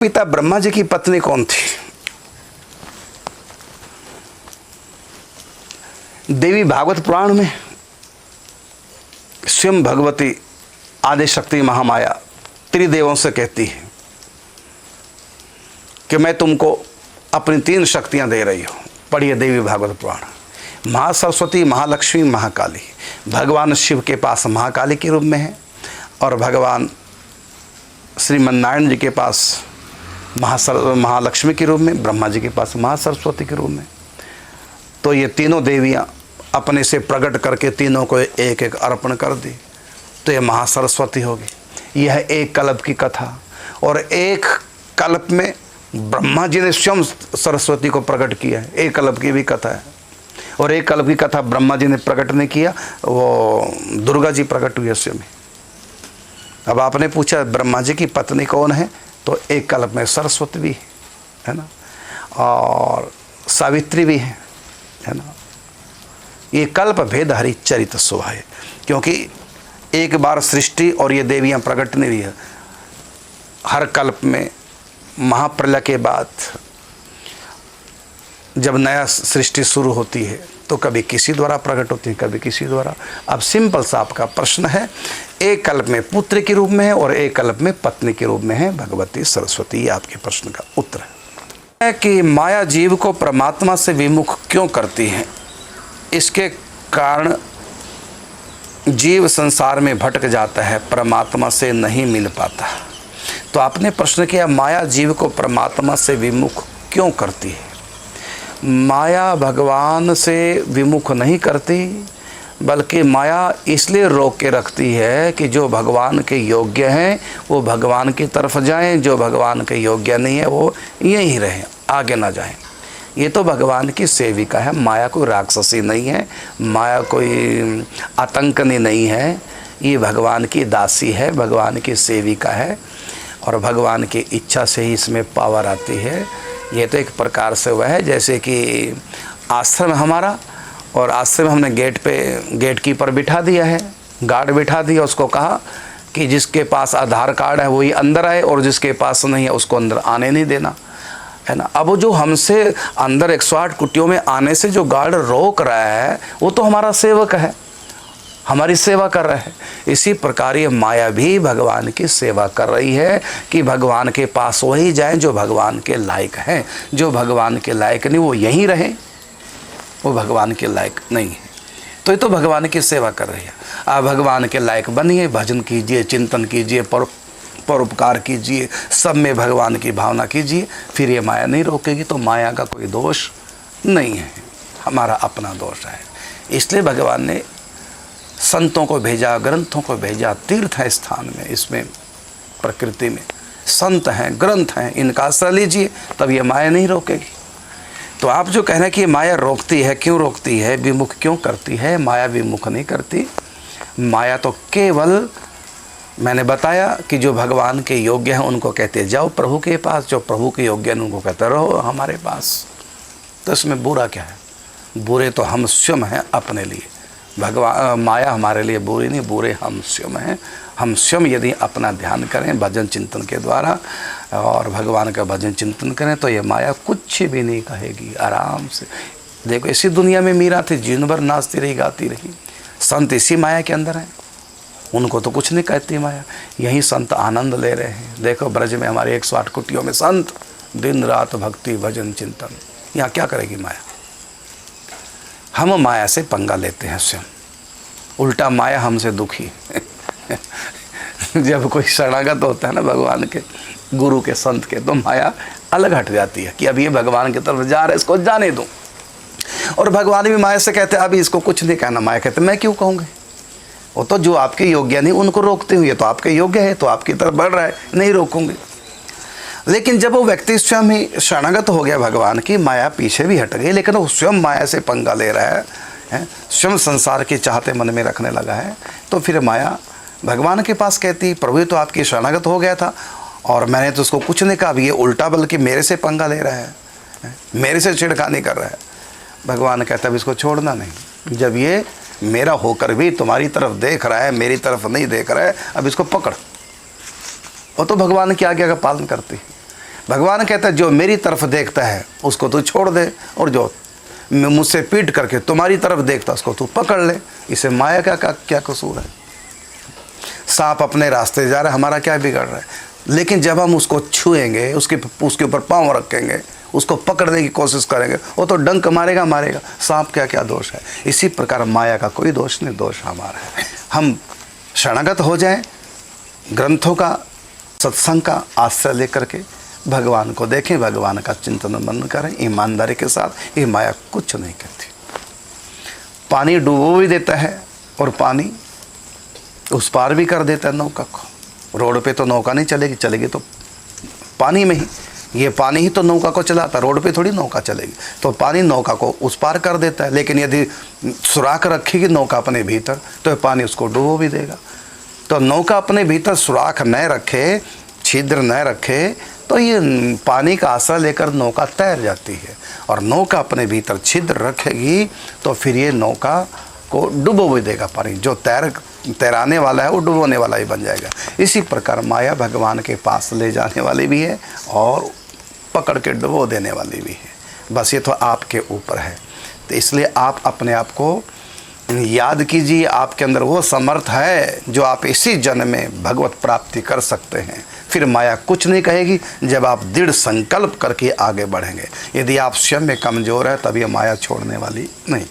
पिता ब्रह्मा जी की पत्नी कौन थी? देवी भागवत पुराण में स्वयं भगवती आदि शक्ति महामाया त्रिदेवों से कहती है कि मैं तुमको अपनी 3 शक्तियां दे रही हूं। पढ़िए देवी भागवत पुराण। महासरस्वती, महालक्ष्मी, महाकाली। भगवान शिव के पास महाकाली के रूप में है और भगवान श्रीमन्नारायण जी के पास महालक्ष्मी के रूप में, ब्रह्मा जी के पास महासरस्वती के रूप में। तो ये तीनों देवियां अपने से प्रकट करके तीनों को एक एक अर्पण कर दी, तो ये महासरस्वती होगी। यह एक कल्प की कथा। और एक कल्प में ब्रह्मा जी ने स्वयं सरस्वती को प्रकट किया है, एक कल्प की भी कथा है। और एक कल्प की कथा ब्रह्मा जी ने प्रकट नहीं किया, वो दुर्गा जी प्रकट हुई स्वयं। अब आपने पूछा ब्रह्मा जी की पत्नी कौन है, तो एक कल्प में सरस्वती भी है ना, और सावित्री भी है ना। ये कल्प भेद हरि चरित शोभा है, क्योंकि एक बार सृष्टि और ये देवियां प्रकट नहीं हुई है। हर कल्प में महाप्रलय के बाद जब नया सृष्टि शुरू होती है तो कभी किसी द्वारा प्रकट होती है, कभी किसी द्वारा। अब सिंपल सा आपका प्रश्न है, एक कल्प में पुत्र के रूप में है और एक कल्प में पत्नी के रूप में है भगवती सरस्वती। ये आपके प्रश्न का उत्तर है कि माया जीव को परमात्मा से विमुख क्यों करती है। इसके कारण जीव संसार में भटक जाता है, परमात्मा से नहीं मिल पाता। तो आपने प्रश्न किया माया जीव को परमात्मा से विमुख क्यों करती है। माया भगवान से विमुख नहीं करती, बल्कि माया इसलिए रोक के रखती है कि जो भगवान के योग्य हैं वो भगवान की तरफ जाएं, जो भगवान के योग्य नहीं है वो यहीं रहें, आगे ना जाएं। ये तो भगवान की सेविका है। माया कोई राक्षसी नहीं है, माया कोई आतंकनी नहीं है, ये भगवान की दासी है, भगवान की सेविका है और भगवान की इच्छा से ही इसमें पावर आती है। ये तो एक प्रकार से हुआ है जैसे कि आश्रम हमारा, और आश्रम में हमने गेट कीपर बिठा दिया है, गार्ड बिठा दिया, उसको कहा कि जिसके पास आधार कार्ड है वही अंदर आए और जिसके पास नहीं है उसको अंदर आने नहीं देना, है ना। अब वो जो हमसे अंदर 108 कुटियों में आने से जो गार्ड रोक रहा है वो तो हमारा सेवक है, हमारी सेवा कर रहा है। इसी प्रकार ये माया भी भगवान की सेवा कर रही है कि भगवान के पास वही जाएं जो भगवान के लायक हैं। जो भगवान के लायक नहीं वो यहीं रहें, वो भगवान के लायक नहीं है। तो ये तो भगवान की सेवा कर रही है। आप भगवान के लायक बनिए, भजन कीजिए, चिंतन कीजिए, परोपकार कीजिए, सब में भगवान की भावना कीजिए, फिर ये माया नहीं रोकेगी। तो माया का कोई दोष नहीं है, हमारा अपना दोष है। इसलिए भगवान ने संतों को भेजा, ग्रंथों को भेजा। तीर्थ है स्थान में, इसमें प्रकृति में संत हैं, ग्रंथ हैं, इनका आश्रय लीजिए, तब ये माया नहीं रोकेगी। तो आप जो कह रहे हैं कि माया रोकती है, क्यों रोकती है, विमुख क्यों करती है, माया विमुख नहीं करती। माया तो केवल मैंने बताया कि जो भगवान के योग्य हैं उनको कहते जाओ प्रभु के पास, जो प्रभु के योग्य हैं उनको कहते रहो हमारे पास। तो इसमें बुरा क्या है? बुरे तो हम स्वयं हैं अपने लिए। भगवान माया हमारे लिए बुरी नहीं, बुरे हम स्वयं हैं। हम स्वयं यदि अपना ध्यान करें भजन चिंतन के द्वारा और भगवान का भजन चिंतन करें तो ये माया कुछ भी नहीं कहेगी, आराम से। देखो इसी दुनिया में मीरा थी, जीवन भर नाचती रही, गाती रही। संत इसी माया के अंदर हैं, उनको तो कुछ नहीं कहती माया। यही संत आनंद ले रहे हैं। देखो ब्रज में हमारे 108 कुटियों में संत दिन रात भक्ति भजन चिंतन। यहाँ क्या करेगी माया? हम माया से पंगा लेते हैं स्वयं, उल्टा माया हमसे दुखी जब कोई शरणागत होता है ना भगवान के, गुरु के, संत के, तो माया अलग हट जाती है कि अब ये भगवान की तरफ जा रहा है, इसको जाने दूं। और भगवान भी माया से कहते हैं अभी इसको कुछ नहीं कहना। माया कहते मैं क्यों कहूँगी, वो तो जो आपके योग्य नहीं उनको रोकते हुए, तो आपके योग्य है तो आपकी तरफ बढ़ रहा है, नहीं रोकूंगी। लेकिन जब वो व्यक्ति स्वयं ही शरणागत हो गया भगवान की, माया पीछे भी हट गई, लेकिन वो स्वयं माया से पंगा ले रहा है, स्वयं संसार की चाहते मन में रखने लगा है, तो फिर माया भगवान के पास कहती प्रभु तो आपकी शरणागत हो गया था और मैंने तो उसको कुछ नहीं कहा, अब ये उल्टा बल्कि मेरे से पंगा ले रहा है, मेरे से छिड़खानी कर रहा है। भगवान कहता अब इसको छोड़ना नहीं, जब ये मेरा होकर भी तुम्हारी तरफ देख रहा है, मेरी तरफ नहीं देख रहा है, अब इसको पकड़। वो तो भगवान की आज्ञा का पालन करती है। भगवान कहता है जो मेरी तरफ देखता है उसको तू छोड़ दे, और जो मुझसे पीट करके तुम्हारी तरफ देखता उसको तू पकड़ ले। इसे माया का क्या कसूर है? सांप अपने रास्ते जा रहा है, हमारा क्या बिगड़ रहा है? लेकिन जब हम उसको छुएंगे, उसके ऊपर पाँव रखेंगे, उसको पकड़ने की कोशिश करेंगे, वो तो डंक मारेगा। सांप क्या दोष है? इसी प्रकार माया का कोई दोष नहीं, दोष हमारा है। हम शरणागत हो जाएं, ग्रंथों का, सत्संग का आश्रय लेकर के भगवान को देखें, भगवान का चिंतन मनन करें ईमानदारी के साथ। ये माया कुछ नहीं करती। पानी डुबो भी देता है और पानी उस पार भी कर देता है नौका को। रोड पे तो नौका नहीं चलेगी तो पानी में ही। ये पानी ही तो नौका को चलाता, रोड पे थोड़ी नौका चलेगी। तो पानी नौका को उस पार कर देता है। लेकिन यदि सुराख रखेगी नौका अपने भीतर तो पानी उसको डुबो भी देगा। तो नौका अपने भीतर सुराख न रखे, छिद्र न रखे, तो ये पानी का आश्रय लेकर नौका तैर जाती है। और नौका अपने भीतर छिद्र रखेगी तो फिर ये नौका को डुबो भी देगा पानी। जो तैराने वाला है वो डुबोने वाला ही बन जाएगा। इसी प्रकार माया भगवान के पास ले जाने वाली भी है और पकड़ के डुबो देने वाली भी है। बस ये तो आपके ऊपर है। तो इसलिए आप अपने आप को याद कीजिए, आपके अंदर वो समर्थ है जो आप इसी जन्म में भगवत प्राप्ति कर सकते हैं। फिर माया कुछ नहीं कहेगी जब आप दृढ़ संकल्प करके आगे बढ़ेंगे। यदि आप स्वयं में कमज़ोर है तब ये माया छोड़ने वाली नहीं।